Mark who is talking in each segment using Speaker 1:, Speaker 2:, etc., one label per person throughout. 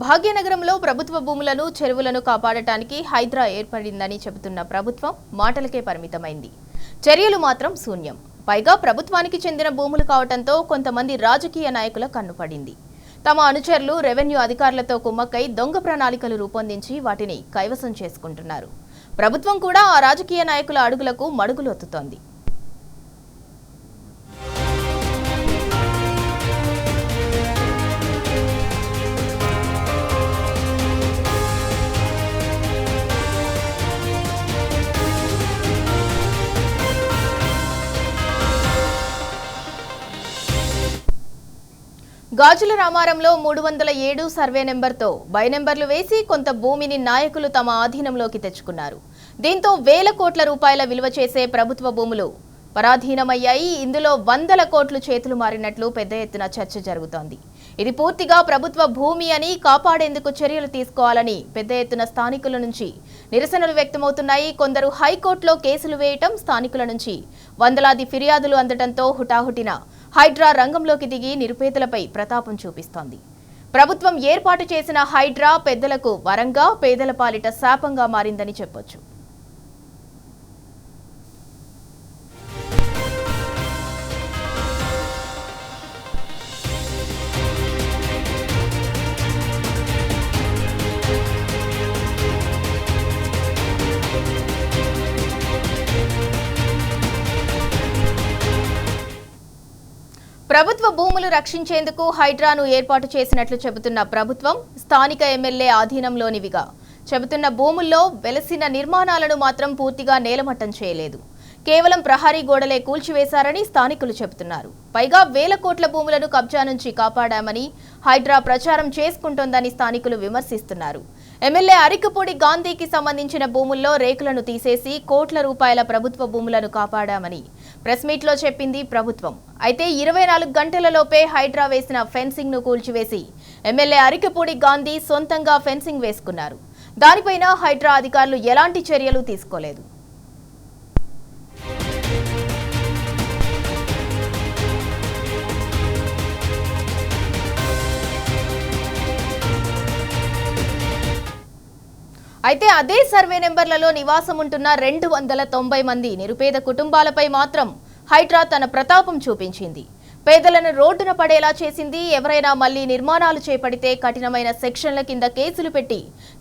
Speaker 1: భాగ్యనగరంలో ప్రభుత్వ భూములను చెరువులను కాపాడటానికి హైడ్రా ఏర్పడిందని చెబుతున్న ప్రభుత్వం మాటలకే పరిమితమైంది. చర్యలు మాత్రం శూన్యం. పైగా ప్రభుత్వానికి చెందిన భూములు కావడంతో కొంతమంది రాజకీయ నాయకుల కన్నుపడింది. తమ అనుచరులు రెవెన్యూ అధికారులతో కుమ్మక్కై దొంగ ప్రణాళికలు రూపొందించి వాటిని కైవసం చేసుకుంటున్నారు. ప్రభుత్వం కూడా ఆ రాజకీయ నాయకుల అడుగులకు మడుగులొత్తుతోంది. గాజుల రామారంలో 307 సర్వే నెంబర్తో బై నెంబర్లు వేసి కొంత భూమిని నాయకులు తమ ఆధీనంలోకి తెచ్చుకున్నారు. దీంతో వేల కోట్ల రూపాయల విలువ చేసే ప్రభుత్వ భూములు పరాధీనమయ్యాయి. ఇందులో వందల కోట్లు చేతులు మారినట్లు పెద్ద ఎత్తున చర్చ జరుగుతోంది. ఇది పూర్తిగా ప్రభుత్వ భూమి అని కాపాడేందుకు చర్యలు తీసుకోవాలని పెద్ద ఎత్తున స్థానికుల నుంచి నిరసనలు వ్యక్తమవుతున్నాయి. కొందరు హైకోర్టులో కేసులు వేయటం, స్థానికుల నుంచి వందలాది ఫిర్యాదులు అందడంతో హుటాహుటిన హైడ్రా రంగంలోకి దిగి నిరుపేదలపై ప్రతాపం చూపిస్తోంది. ప్రభుత్వం ఏర్పాటు చేసిన హైడ్రా పెద్దలకు వరంగా, పేదల పాలిట శాపంగా మారిందని చెప్పొచ్చు. ప్రభుత్వ భూములు రక్షించేందుకు హైడ్రాను ఏర్పాటు చేసినట్లు చెబుతున్న ప్రభుత్వం స్థానిక ఎమ్మెల్యే ఆధీనంలోనివిగా చెబుతున్న భూముల్లో వెలసిన నిర్మాణాలను మాత్రం పూర్తిగా నేలమట్టం చేయలేదు. కేవలం ప్రహరీ గోడలే కూల్చివేశారని స్థానికులు చెబుతున్నారు. పైగా వేల కోట్ల భూములను కబ్జా నుంచి కాపాడామని హైడ్రా ప్రచారం చేసుకుంటోందని స్థానికులు విమర్శిస్తున్నారు. ఎమ్మెల్యే అరికపూడి గాంధీకి సంబంధించిన భూముల్లో రేకులను తీసేసి కోట్ల రూపాయల ప్రభుత్వ భూములను కాపాడామని ప్రెస్ మీట్లో చెప్పింది ప్రభుత్వం. అయితే 24 గంటలలోపే హైడ్రా వేసిన ఫెన్సింగ్ ను కూల్చివేసి ఎమ్మెల్యే అరికపూడి గాంధీ సొంతంగా ఫెన్సింగ్ వేసుకున్నారు. దానిపైన హైడ్రా అధికారులు ఎలాంటి చర్యలు తీసుకోలేదు. అయితే అదే సర్వే నెంబర్లలో నివాసం ఉంటున్న 290 మంది నిరుపేద కుటుంబాలపై మాత్రం హైడ్రా తన ప్రతాపం చూపించింది. పేదలను రోడ్డున పడేలా చేసింది. ఎవరైనా మళ్లీ నిర్మాణాలు చేపడితే కఠినమైన సెక్షన్ల కింద కేసులు పెట్టి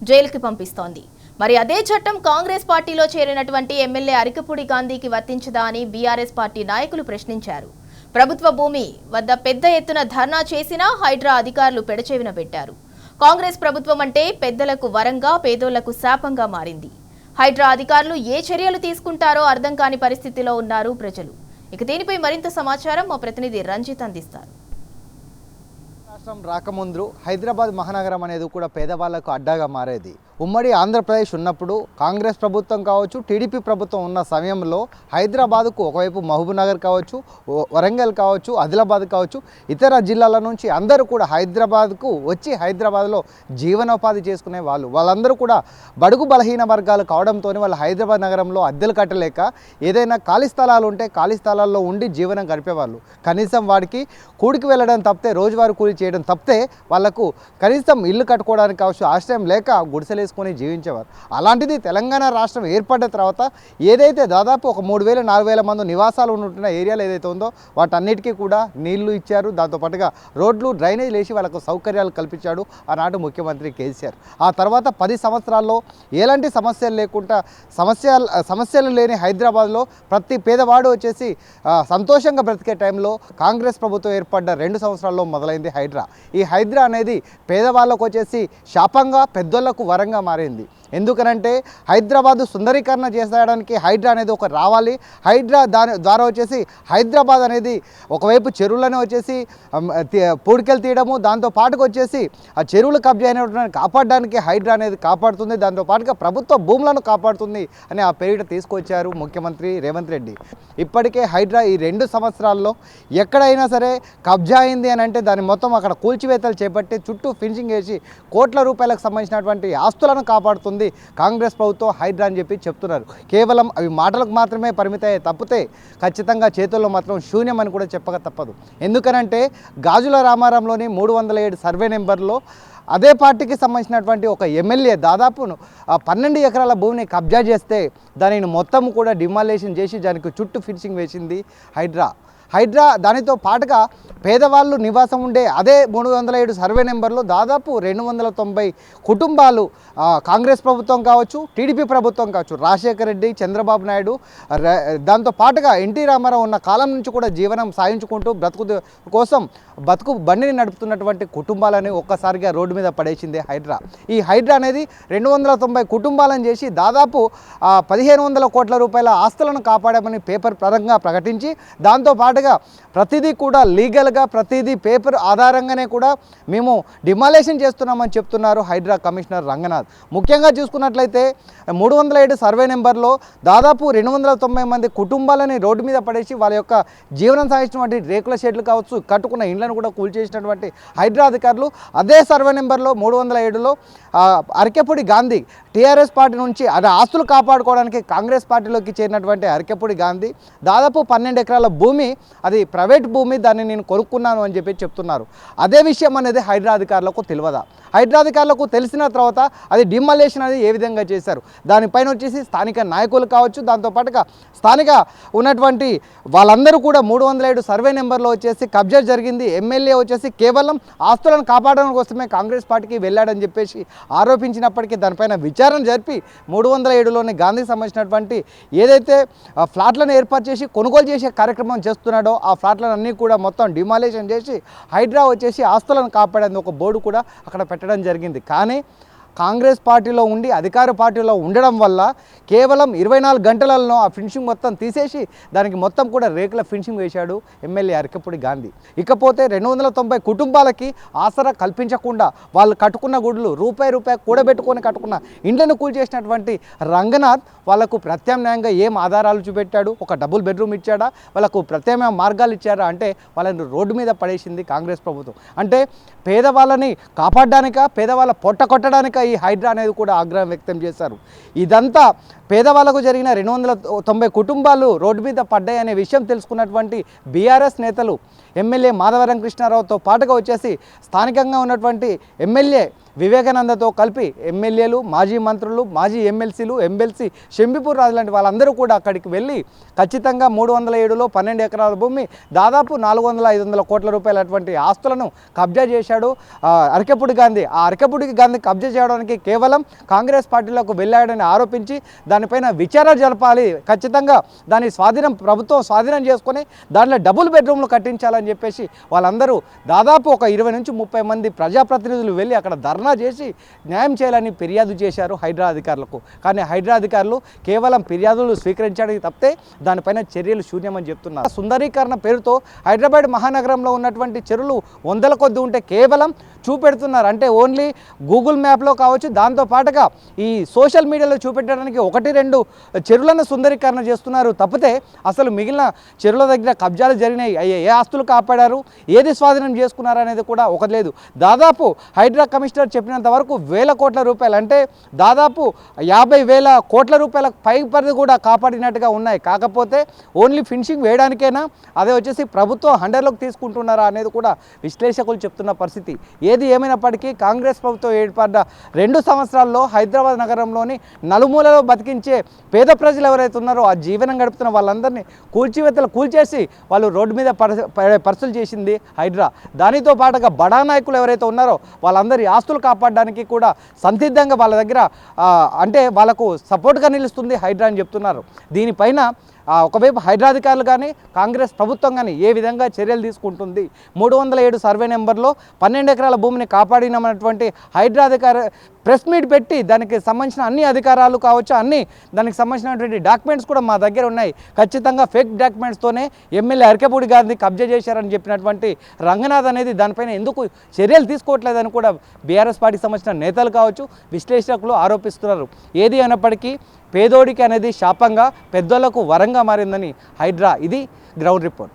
Speaker 1: జైలుకి పంపిస్తోంది. మరి అదే చట్టం కాంగ్రెస్ పార్టీలో చేరినటువంటి ఎమ్మెల్యే అరికపూడి గాంధీకి వర్తించదా అని బీఆర్ఎస్ పార్టీ నాయకులు ప్రశ్నించారు. ప్రభుత్వ భూమి వద్ద పెద్ద ఎత్తున ధర్నా చేసినా హైడ్రా అధికారులు పెడచెవిన పెట్టారు. కాంగ్రెస్ ప్రభుత్వం అంటే పెద్దలకు వరంగా, పేదోళ్లకు శాపంగా మారింది. హైడ్రా అధికారులు ఏ చర్యలు తీసుకుంటారో అర్థం కాని పరిస్థితిలో ఉన్నారు ప్రజలు. ఇక దీనిపై మరింత సమాచారం మా ప్రతినిధి రంజిత్ అందిస్తారు.
Speaker 2: రాష్ట్రం రాకముందు హైదరాబాద్ మహానగరం అనేది కూడా పేదవాళ్లకు అడ్డాగా మారేది. ఉమ్మడి ఆంధ్రప్రదేశ్ ఉన్నప్పుడు కాంగ్రెస్ ప్రభుత్వం కావచ్చు, టీడీపీ ప్రభుత్వం ఉన్న సమయంలో హైదరాబాద్కు ఒకవైపు మహబూబ్నగర్ కావచ్చు, వరంగల్ కావచ్చు, ఆదిలాబాద్ కావచ్చు, ఇతర జిల్లాల నుంచి అందరూ కూడా హైదరాబాద్కు వచ్చి హైదరాబాద్లో జీవనోపాధి చేసుకునే వాళ్ళందరూ కూడా బడుగు బలహీన వర్గాలు కావడంతో వాళ్ళు హైదరాబాద్ నగరంలో అద్దెలు కట్టలేక ఏదైనా ఖాళీ స్థలాలు ఉంటే ఖాళీ స్థలాల్లో ఉండి జీవనం గడిపేవాళ్ళు. కనీసం వాడికి కూడికి వెళ్ళడం తప్పితే, రోజువారీ కూలి చేయడం తప్పితే వాళ్ళకు కనీసం ఇల్లు కట్టుకోవడానికి కావచ్చు ఆశ్రయం లేక గుడిసెలు వేసుకొని జీవించేవారు. అలాంటిది తెలంగాణ రాష్ట్రం ఏర్పడ్డ తర్వాత ఏదైతే దాదాపు ఒక 3,000-4,000 మంది నివాసాలు ఉంటున్న ఏరియాలు ఏదైతే ఉందో వాటన్నిటికీ కూడా నీళ్లు ఇచ్చారు. దాంతోపాటుగా రోడ్లు, డ్రైనేజ్ వేసి వాళ్ళకు సౌకర్యాలు కల్పించాడు ఆనాడు ముఖ్యమంత్రి కేసీఆర్. ఆ తర్వాత 10 సంవత్సరాల్లో ఎలాంటి సమస్యలు లేకుండా సమస్యలు లేని హైదరాబాద్లో ప్రతి పేదవాడు వచ్చేసి సంతోషంగా బ్రతికే టైంలో కాంగ్రెస్ ప్రభుత్వం ఏర్పడ్డ 2 సంవత్సరాల్లో మొదలైంది హైడ్రా. ఈ హైడ్రా అనేది పేదవాళ్ళకు వచ్చేసి శాపంగా, పెద్దోళ్లకు వరంగా మారింది. ఎందుకనంటే హైదరాబాద్ సుందరీకరణ చేసేయడానికి హైడ్రా అనేది ఒక రావాలి. హైడ్రా ద్వారా వచ్చేసి హైదరాబాద్ అనేది ఒకవైపు చెరువులను వచ్చేసి పూడికలు తీయడము, దాంతో పాటుకు వచ్చేసి ఆ చెరువులు కబ్జా అయినటువంటి కాపాడడానికి హైడ్రా అనేది కాపాడుతుంది. దాంతో పాటుగా ప్రభుత్వ భూములను కాపాడుతుంది అని ఆ పేరిట తీసుకొచ్చారు ముఖ్యమంత్రి రేవంత్ రెడ్డి. ఇప్పటికే హైడ్రా ఈ 2 సంవత్సరాల్లో ఎక్కడైనా సరే కబ్జా అయింది అని అంటే దాన్ని మొత్తం అక్కడ కూల్చివేతలు చేపట్టి చుట్టూ ఫినిషింగ్ వేసి కోట్ల రూపాయలకు సంబంధించినటువంటి ఆస్తులను కాపాడుతుంది కాంగ్రెస్ ప్రభుత్వం హైడ్రా అని చెప్పి చెప్తున్నారు. కేవలం అవి మాటలకు మాత్రమే పరిమితయ్యే తప్పితే ఖచ్చితంగా చేతుల్లో మాత్రం శూన్యం అని కూడా చెప్పక తప్పదు. ఎందుకనంటే గాజుల రామారంలోని 307 సర్వే నెంబర్లో అదే పార్టీకి సంబంధించినటువంటి ఒక ఎమ్మెల్యే దాదాపు 12 ఎకరాల భూమిని కబ్జా చేస్తే దానిని మొత్తం కూడా డిమాలేషన్ చేసి దానికి చుట్టూ ఫినిషింగ్ వేసింది హైడ్రా. దానితో పాటుగా పేదవాళ్ళు నివాసం ఉండే అదే 307 సర్వే నెంబర్లో దాదాపు 290 కుటుంబాలు కాంగ్రెస్ ప్రభుత్వం కావచ్చు, టీడీపీ ప్రభుత్వం కావచ్చు, రాజశేఖర రెడ్డి, చంద్రబాబు నాయుడు, దాంతో పాటుగా ఎన్టీ రామారావు ఉన్న కాలం నుంచి కూడా జీవనం సాగించుకుంటూ బతుకు బండిని నడుపుతున్నటువంటి కుటుంబాలని ఒక్కసారిగా రోడ్డు మీద పడేసింది హైడ్రా. ఈ హైడ్రా అనేది 290 కుటుంబాలను చేసి దాదాపు 1500 కోట్ల రూపాయల ఆస్తులను కాపాడామని పేపర్ పరంగా ప్రకటించి దాంతో పాటుగా ప్రతిదీ కూడా లీగల్గా ప్రతిదీ పేపర్ ఆధారంగానే కూడా మేము డిమాలేషన్ చేస్తున్నామని చెప్తున్నారు హైడ్రా కమిషనర్ రంగనాథ్. ముఖ్యంగా చూసుకున్నట్లయితే 307 సర్వే నెంబర్లో దాదాపు 290 మంది కుటుంబాలని రోడ్డు మీద పడేసి వాళ్ళ యొక్క జీవనం సాగించినటువంటి రేకుల షెడ్లు కావచ్చు, కట్టుకున్న ఇండ్లను కూడా కూల్చేసినటువంటి హైడ్రా అధికారులు అదే సర్వే నెంబర్లో 307లో అరకెపూడి గాంధీ టీఆర్ఎస్ పార్టీ నుంచి అది ఆస్తులు కాపాడుకోవడానికి కాంగ్రెస్ పార్టీలోకి చేరినటువంటి అరకెపూడి గాంధీ దాదాపు 12 ఎకరాల భూమి, అది ప్రైవేట్ భూమి, దాన్ని నేను కొనుక్కున్నాను అని చెప్పి చెప్తున్నారు. అదే విషయం అనేది హైడ్రా అధికారులకు తెలియదా? హైడ్రా అధికారులకు తెలిసిన తర్వాత అది డిమాలేషన్ అనేది ఏ విధంగా చేశారు, దానిపైన వచ్చేసి స్థానిక నాయకులు కావచ్చు, దాంతోపాటుగా స్థానిక ఉన్నటువంటి వాళ్ళందరూ కూడా 307 సర్వే నెంబర్లో వచ్చేసి కబ్జా జరిగింది, ఎమ్మెల్యే వచ్చేసి కేవలం ఆస్తులను కాపాడడం కోసమే కాంగ్రెస్ పార్టీకి వెళ్ళాడని చెప్పేసి ఆరోపించినప్పటికీ దానిపైన విచారణ జరిపి 307లోని గాంధీకి సంబంధించినటువంటి ఏదైతే ఫ్లాట్లను ఏర్పాటు చేసి కొనుగోలు చేసే కార్యక్రమం చేస్తున్నాడో ఆ ఫ్లాట్లను అన్నీ కూడా మొత్తం డిమాలేషన్ చేసి హైడ్రా వచ్చేసి ఆస్తులను కాపాడేందుకు ఒక బోర్డు కూడా అక్కడ పెట్టడం జరిగింది. కానీ కాంగ్రెస్ పార్టీలో ఉండి అధికార పార్టీలో ఉండడం వల్ల కేవలం 24 గంటలలో ఆ ఫినిషింగ్ మొత్తం తీసేసి దానికి మొత్తం కూడా రేకుల ఫినిషింగ్ వేశాడు ఎమ్మెల్యే అరకెపూడి గాంధీ. ఇకపోతే 290 కుటుంబాలకి ఆసరా కల్పించకుండా వాళ్ళు కట్టుకున్న గుడులు రూపాయి కూడబెట్టుకొని కట్టుకున్న ఇండ్లను కూల్చేసినటువంటి రంగనాథ్ వాళ్ళకు ప్రత్యామ్నాయంగా ఏం ఆధారాలు చూపెట్టాడు? ఒక డబుల్ బెడ్రూమ్ ఇచ్చాడా? వాళ్ళకు ప్రత్యామ్నాయ మార్గాలు ఇచ్చారా? అంటే వాళ్ళని రోడ్డు మీద పడేసింది కాంగ్రెస్ ప్రభుత్వం. అంటే పేదవాళ్ళని కాపాడడానిక, పేదవాళ్ళ పొట్ట కొట్టడానిక ఈ హైడ్రా అనేది కూడా ఆగ్రహం వ్యక్తం చేశారు. ఇదంతా పేదవాళ్ళకు జరిగిన 290 కుటుంబాలు రోడ్డు మీద పడ్డాయనే విషయం తెలుసుకున్నటువంటి బీఆర్ఎస్ నేతలు ఎమ్మెల్యే మాధవరం కృష్ణారావుతో పాటుగా వచ్చేసి స్థానికంగా ఉన్నటువంటి ఎమ్మెల్యే వివేకానందతో కలిపి ఎమ్మెల్యేలు, మాజీ మంత్రులు, మాజీ ఎమ్మెల్సీలు, ఎమ్మెల్సీ షంబిపూర్ రాజు లాంటి వాళ్ళందరూ కూడా అక్కడికి వెళ్ళి ఖచ్చితంగా 307లో 12 ఎకరాల భూమి దాదాపు 400-500 కోట్ల రూపాయల అటువంటి ఆస్తులను కబ్జా చేశాడు అరకెపూడి గాంధీ. ఆ అరకెపూడి గాంధీ కబ్జా చేయడానికి కేవలం కాంగ్రెస్ పార్టీలోకి వెళ్ళాడని ఆరోపించి దానిపైన విచారణ జరపాలి, ఖచ్చితంగా దాని ప్రభుత్వం స్వాధీనం చేసుకొని దాంట్లో డబుల్ బెడ్రూమ్లు కట్టించాలని చెప్పేసి వాళ్ళందరూ దాదాపు ఒక 20 నుంచి 30 మంది ప్రజాప్రతినిధులు వెళ్ళి అక్కడ ధర్నా చేసి న్యాయం చేయాలని ఫిర్యాదు చేశారు హైడ్రా అధికారులకు. కానీ హైడ్రా అధికారులు కేవలం ఫిర్యాదులు స్వీకరించడానికి తప్పితే దానిపైన చర్యలు శూన్యమని చెప్తున్నారు. సుందరీకరణ పేరుతో హైదరాబాద్ మహానగరంలో ఉన్నటువంటి చెరువులు 100 కొద్ది ఉంటే కేవలం చూపెడుతున్నారు. అంటే ఓన్లీ గూగుల్ మ్యాప్లో కావచ్చు, దాంతో పాటుగా ఈ సోషల్ మీడియాలో చూపెట్టడానికి 1-2 చెరువులను సుందరీకరణ చేస్తున్నారు తప్పితే అసలు మిగిలిన చెరువుల దగ్గర కబ్జాలు జరిగినాయి, ఏ ఆస్తులు కాపాడారు, ఏది స్వాధీనం చేసుకున్నారు అనేది కూడా ఒకటి లేదు. దాదాపు హైడ్రా కమిషనర్ చెప్పినంత వరకు 1000 కోట్ల రూపాయలు, అంటే దాదాపు 50,000 కోట్ల రూపాయల పైపరిధి కూడా కాపాడినట్టుగా ఉన్నాయి. కాకపోతే ఓన్లీ ఫినిషింగ్ వేయడానికైనా అదే వచ్చేసి ప్రభుత్వం హండర్లోకి తీసుకుంటున్నారా అనేది కూడా విశ్లేషకులు చెప్తున్న పరిస్థితి. ఏది ఏమైనప్పటికీ కాంగ్రెస్ ప్రభుత్వం ఏర్పడ్డ 2 సంవత్సరాల్లో హైదరాబాద్ నగరంలోని నలుమూలలో బతికించే పేద ప్రజలు ఎవరైతే ఉన్నారో ఆ జీవనం గడుపుతున్న వాళ్ళందరినీ కూల్చేసి వాళ్ళు రోడ్డు మీద పరిస్థితులు చేసింది హైడ్రా. దానితో పాటుగా బడా నాయకులు ఎవరైతే ఉన్నారో వాళ్ళందరి ఆస్తులు కాపాడడానికి కూడా సంసిద్ధంగా వాళ్ళ దగ్గర అంటే వాళ్ళకు సపోర్ట్గా నిలుస్తుంది హైడ్రా అని చెప్తున్నారు. దీనిపైన ఒకవైపు హైడ్రా అధికారులు కానీ కాంగ్రెస్ ప్రభుత్వం కానీ ఏ విధంగా చర్యలు తీసుకుంటుంది? 307 సర్వే నెంబర్లో 12 ఎకరాల భూమిని కాపాడినామన్నటువంటి హైడ్రా అధికారి ప్రెస్ మీట్ పెట్టి దానికి సంబంధించిన అన్ని అధికారాలు కావచ్చు, అన్ని దానికి సంబంధించినటువంటి డాక్యుమెంట్స్ కూడా మా దగ్గర ఉన్నాయి, ఖచ్చితంగా ఫేక్ డాక్యుమెంట్స్తోనే ఎమ్మెల్యే అరకెపూడి గారిని కబ్జా చేశారని చెప్పినటువంటి రంగనాథ్ అనేది దానిపైన ఎందుకు చర్యలు తీసుకోవట్లేదని కూడా బీఆర్ఎస్ పార్టీకి సంబంధించిన నేతలు కావచ్చు, విశ్లేషకులు ఆరోపిస్తున్నారు. ఏది అయినప్పటికీ పేదోడికి అనేది శాపంగా, పెద్దోళ్లకు వరంగా మారిందని హైడ్రా. ఇది గ్రౌండ్ రిపోర్ట్.